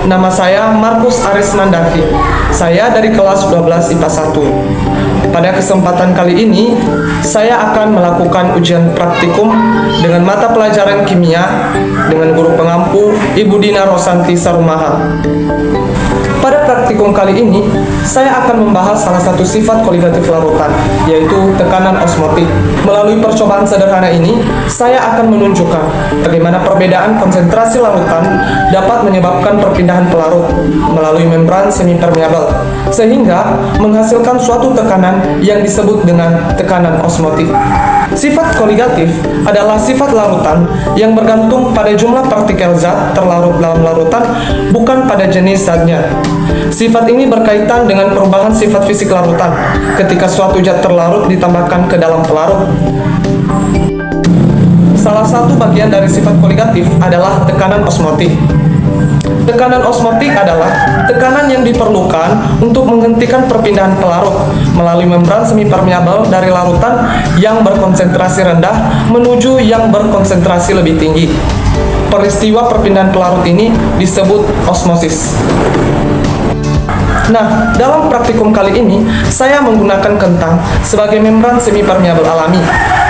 Nama saya Markus Aris Mandaki. Saya dari kelas 12 IPA 1. Pada kesempatan kali ini, saya akan melakukan ujian praktikum dengan mata pelajaran kimia dengan guru pengampu Ibu Dina Rosanti Sarumaha. Pada praktikum kali ini, saya akan membahas salah satu sifat koligatif larutan, yaitu tekanan osmotik. Melalui percobaan sederhana ini, saya akan menunjukkan bagaimana perbedaan konsentrasi larutan dapat menyebabkan perpindahan pelarut melalui membran semipermeabel, sehingga menghasilkan suatu tekanan yang disebut dengan tekanan osmotik. Sifat koligatif adalah sifat larutan yang bergantung pada jumlah partikel zat terlarut dalam larutan, bukan pada jenis zatnya. Sifat ini berkaitan dengan perubahan sifat fisik larutan ketika suatu zat terlarut ditambahkan ke dalam pelarut. Salah satu bagian dari sifat koligatif adalah tekanan osmotik. Tekanan osmotik adalah tekanan yang diperlukan untuk menghentikan perpindahan pelarut melalui membran semipermeabel dari larutan yang berkonsentrasi rendah menuju yang berkonsentrasi lebih tinggi. Peristiwa perpindahan pelarut ini disebut osmosis. Nah, dalam praktikum kali ini, saya menggunakan kentang sebagai membran semipermeabel alami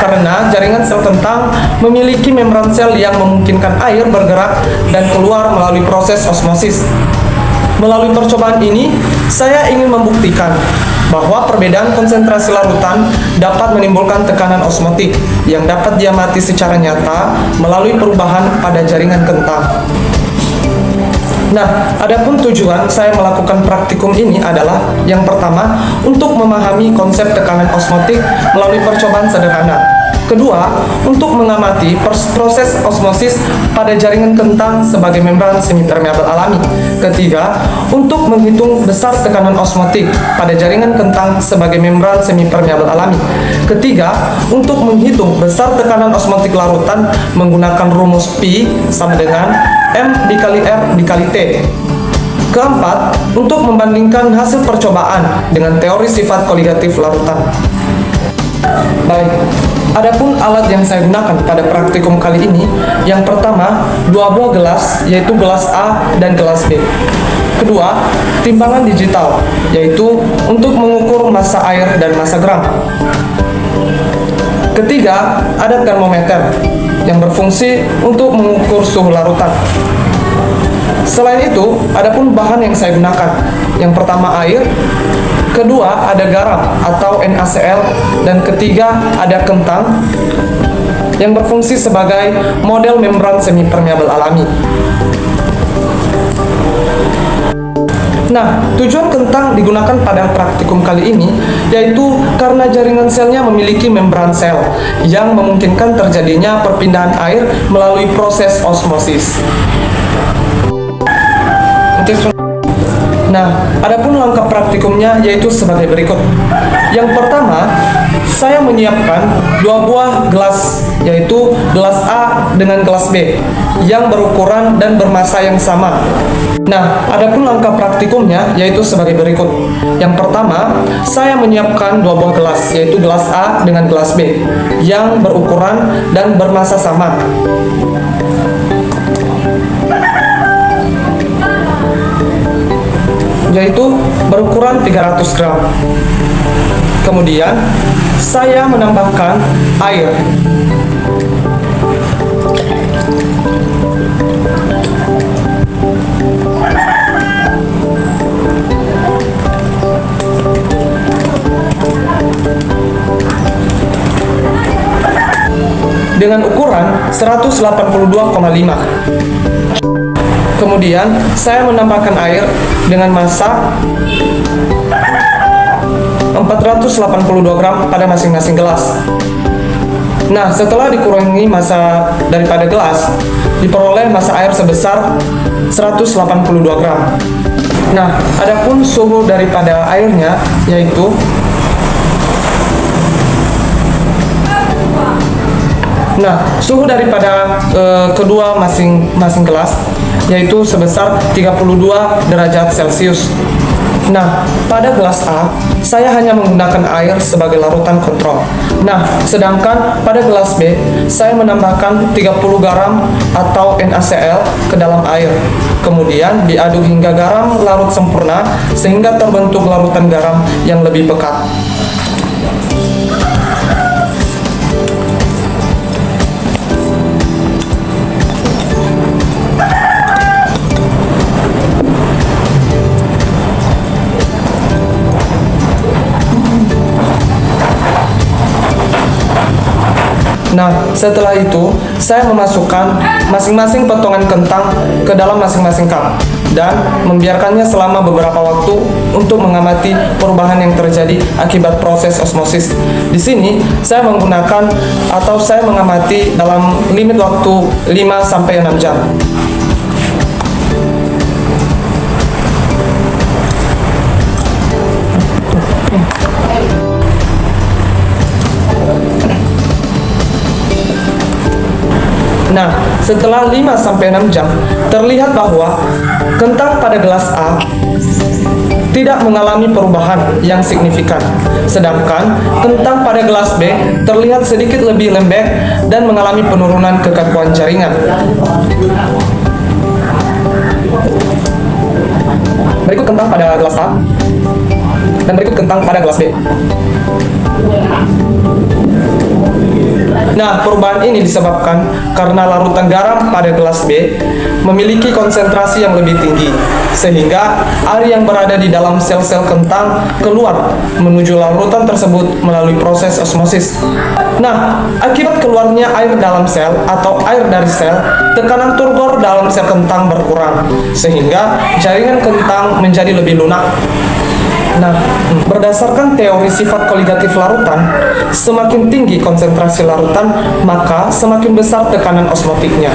karena jaringan sel kentang memiliki membran sel yang memungkinkan air bergerak dan keluar melalui proses osmosis. Melalui percobaan ini, saya ingin membuktikan bahwa perbedaan konsentrasi larutan dapat menimbulkan tekanan osmotik yang dapat diamati secara nyata melalui perubahan pada jaringan kentang. Nah, adapun tujuan saya melakukan praktikum ini adalah yang pertama, untuk memahami konsep tekanan osmotik melalui percobaan sederhana. Kedua, untuk mengamati proses osmosis pada jaringan kentang sebagai membran semipermeabel alami. Ketiga, untuk menghitung besar tekanan osmotik pada jaringan kentang sebagai membran semipermeabel alami. Ketiga, untuk menghitung besar tekanan osmotik larutan menggunakan rumus Pi sama dengan M dikali R dikali T. Keempat, untuk membandingkan hasil percobaan dengan teori sifat koligatif larutan. Baik, adapun alat yang saya gunakan pada praktikum kali ini, yang pertama, dua buah gelas, yaitu gelas A dan gelas B. Kedua, timbangan digital, yaitu untuk mengukur massa air dan massa gram. Ketiga, ada termometer yang berfungsi untuk mengukur suhu larutan. Selain itu, adapun bahan yang saya gunakan, yang pertama air, kedua ada garam atau NaCl, dan ketiga ada kentang yang berfungsi sebagai model membran semipermeabel alami. Nah, tujuan kentang digunakan pada praktikum kali ini yaitu karena jaringan selnya memiliki membran sel yang memungkinkan terjadinya perpindahan air melalui proses osmosis. Nah, adapun langkah praktikumnya yaitu sebagai berikut. Yang pertama, saya menyiapkan dua buah gelas, yaitu gelas A dengan gelas B, yang berukuran dan bermassa yang sama. Nah, adapun langkah praktikumnya yaitu sebagai berikut. Yang pertama, saya menyiapkan dua buah gelas, yaitu gelas A dengan gelas B, yang berukuran dan bermassa sama. Yaitu berukuran 300 gram. Kemudian saya menambahkan air. Dengan ukuran 182,5. Kemudian saya menambahkan air dengan massa 482 gram pada masing-masing gelas. Nah, setelah dikurangi massa daripada gelas, diperoleh massa air sebesar 182 gram. Nah, adapun suhu daripada airnya yaitu suhu daripada kedua masing-masing gelas yaitu sebesar 32 derajat Celcius. Nah, pada gelas A, saya hanya menggunakan air sebagai larutan kontrol. Nah, sedangkan pada gelas B, saya menambahkan 30 garam atau NaCl ke dalam air. Kemudian diaduk hingga garam larut sempurna sehingga terbentuk larutan garam yang lebih pekat. Nah, setelah itu, saya memasukkan masing-masing potongan kentang ke dalam masing-masing cup dan membiarkannya selama beberapa waktu untuk mengamati perubahan yang terjadi akibat proses osmosis. Di sini, saya menggunakan atau saya mengamati dalam limit waktu 5-6 jam. Nah, setelah 5-6 jam, terlihat bahwa kentang pada gelas A tidak mengalami perubahan yang signifikan. Sedangkan kentang pada gelas B terlihat sedikit lebih lembek dan mengalami penurunan kekakuan jaringan. Berikut kentang pada gelas A dan berikut kentang pada gelas B. Nah, perubahan ini disebabkan karena larutan garam pada gelas B memiliki konsentrasi yang lebih tinggi, sehingga air yang berada di dalam sel-sel kentang keluar menuju larutan tersebut melalui proses osmosis. Nah, akibat keluarnya air dalam sel atau air dari sel, tekanan turgor dalam sel kentang berkurang, sehingga jaringan kentang menjadi lebih lunak. Nah, berdasarkan teori sifat koligatif larutan, semakin tinggi konsentrasi larutan, maka semakin besar tekanan osmotiknya.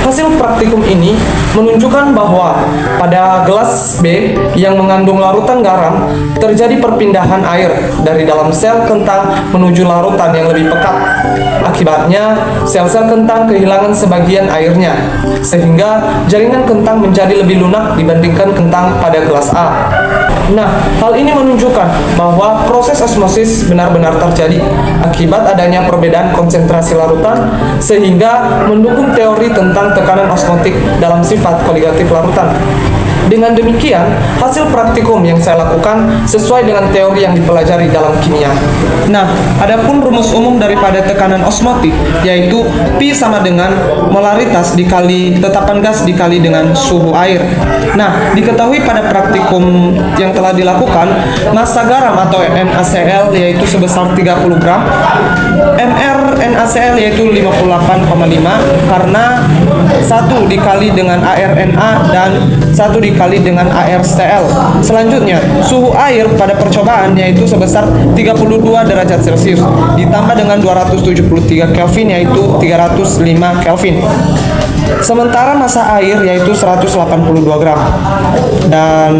Hasil praktikum ini menunjukkan bahwa pada gelas B yang mengandung larutan garam, terjadi perpindahan air dari dalam sel kentang menuju larutan yang lebih pekat. Akibatnya, sel-sel kentang kehilangan sebagian airnya, sehingga jaringan kentang menjadi lebih lunak dibandingkan kentang pada gelas A. Nah, hal ini menunjukkan bahwa proses osmosis benar-benar terjadi akibat adanya perbedaan konsentrasi larutan, sehingga mendukung teori tentang tekanan osmotik dalam sifat koligatif larutan. Dengan demikian, hasil praktikum yang saya lakukan sesuai dengan teori yang dipelajari dalam kimia. Nah, adapun rumus umum daripada tekanan osmotik, yaitu Pi sama dengan molaritas dikali tetapan gas dikali dengan suhu air. Nah, diketahui pada praktikum yang telah dilakukan, massa garam atau NaCl yaitu sebesar 30 gram, NaCl yaitu 58,5 karena 1 dikali dengan ArNa dan 1 dikali dengan ArCl. Selanjutnya, suhu air pada percobaan yaitu sebesar 32 derajat Celcius ditambah dengan 273 Kelvin yaitu 305 Kelvin. Sementara massa air yaitu 182 gram. Dan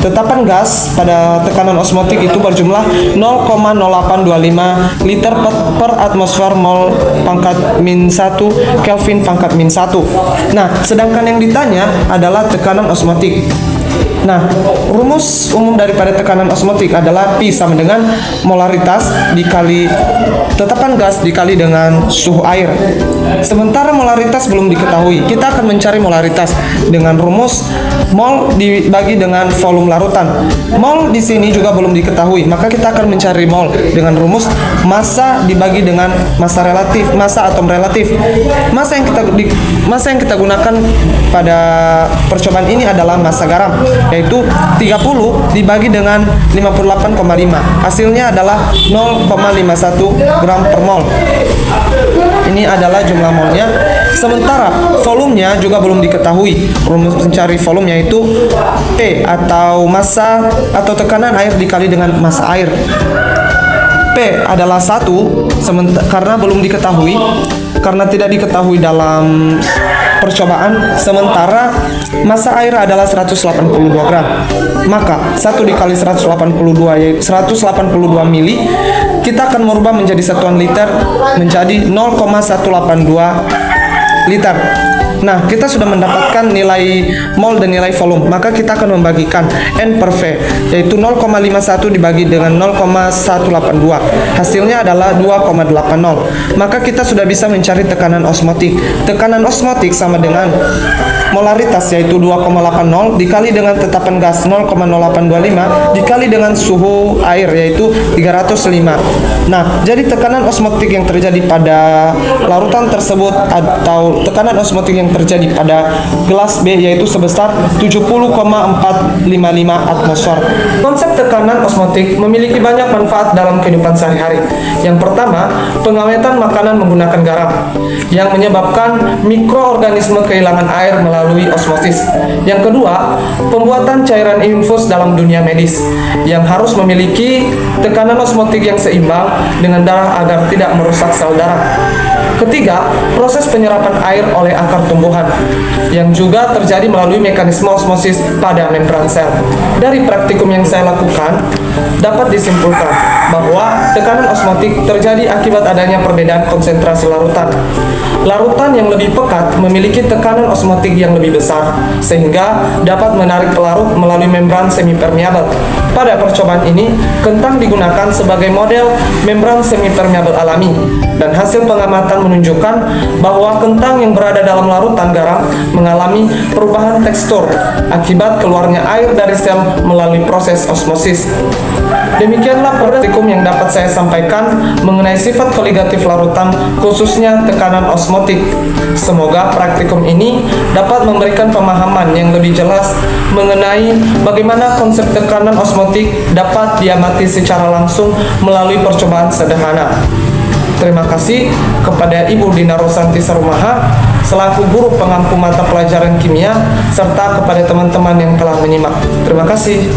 tetapan gas pada tekanan osmotik itu berjumlah 0,0825 liter per atmosfer mol pangkat min 1 Kelvin pangkat min 1. Nah, sedangkan yang ditanya adalah tekanan osmotik. Nah, rumus umum daripada tekanan osmotik adalah Pi sama dengan molaritas dikali tetapan gas dikali dengan suhu air. Sementara molaritas belum diketahui, kita akan mencari molaritas dengan rumus mol dibagi dengan volume larutan. Mol di sini juga belum diketahui, maka kita akan mencari mol dengan rumus massa dibagi dengan massa relatif, massa atom relatif. Massa yang kita gunakan pada percobaan ini adalah massa garam, yaitu 30 dibagi dengan 58,5. Hasilnya adalah 0,51 gram per mol. Ini adalah jumlah molnya. Sementara volumenya juga belum diketahui. Rumus mencari volume yaitu P atau massa atau tekanan air dikali dengan massa air. P adalah 1 karena belum diketahui, karena tidak diketahui dalam percobaan. Sementara massa air adalah 182 gram. Maka 1 dikali 182 yaitu 182 mili. Kita akan merubah menjadi satuan liter menjadi 0,182 liter. Nah, kita sudah mendapatkan nilai mol dan nilai volume, maka kita akan membagikan N per V, yaitu 0,51 dibagi dengan 0,182. Hasilnya adalah 2,80. Maka kita sudah bisa mencari tekanan osmotik. Tekanan osmotik sama dengan molaritas, yaitu 2,80 dikali dengan tetapan gas 0,0825 dikali dengan suhu air, yaitu 305. Nah, jadi tekanan osmotik yang terjadi pada larutan tersebut atau tekanan osmotik yang terjadi pada gelas B yaitu sebesar 70,455 atmosfer. Konsep tekanan osmotik memiliki banyak manfaat dalam kehidupan sehari-hari. Yang pertama, pengawetan makanan menggunakan garam yang menyebabkan mikroorganisme kehilangan air melalui osmosis. Yang kedua, pembuatan cairan infus dalam dunia medis yang harus memiliki tekanan osmotik yang seimbang dengan darah agar tidak merusak sel darah. Ketiga, proses penyerapan air oleh akar tumbuhan yang juga terjadi melalui mekanisme osmosis pada membran sel. Dari praktikum yang saya lakukan, dapat disimpulkan bahwa tekanan osmotik terjadi akibat adanya perbedaan konsentrasi larutan. Larutan yang lebih pekat memiliki tekanan osmotik yang lebih besar, sehingga dapat menarik pelarut melalui membran semipermeabel. Pada percobaan ini, kentang digunakan sebagai model membran semipermeabel alami, dan hasil pengamatan menunjukkan bahwa kentang yang berada dalam larutan garam mengalami perubahan tekstur akibat keluarnya air dari sel melalui proses osmosis. Demikianlah praktikum yang dapat saya sampaikan mengenai sifat koligatif larutan, khususnya tekanan osmotik. Semoga praktikum ini dapat memberikan pemahaman yang lebih jelas mengenai bagaimana konsep tekanan osmotik dapat diamati secara langsung melalui percobaan sederhana. Terima kasih kepada Ibu Dina Rosanti Sarumaha selaku guru pengampu mata pelajaran kimia serta kepada teman-teman yang telah menyimak. Terima kasih.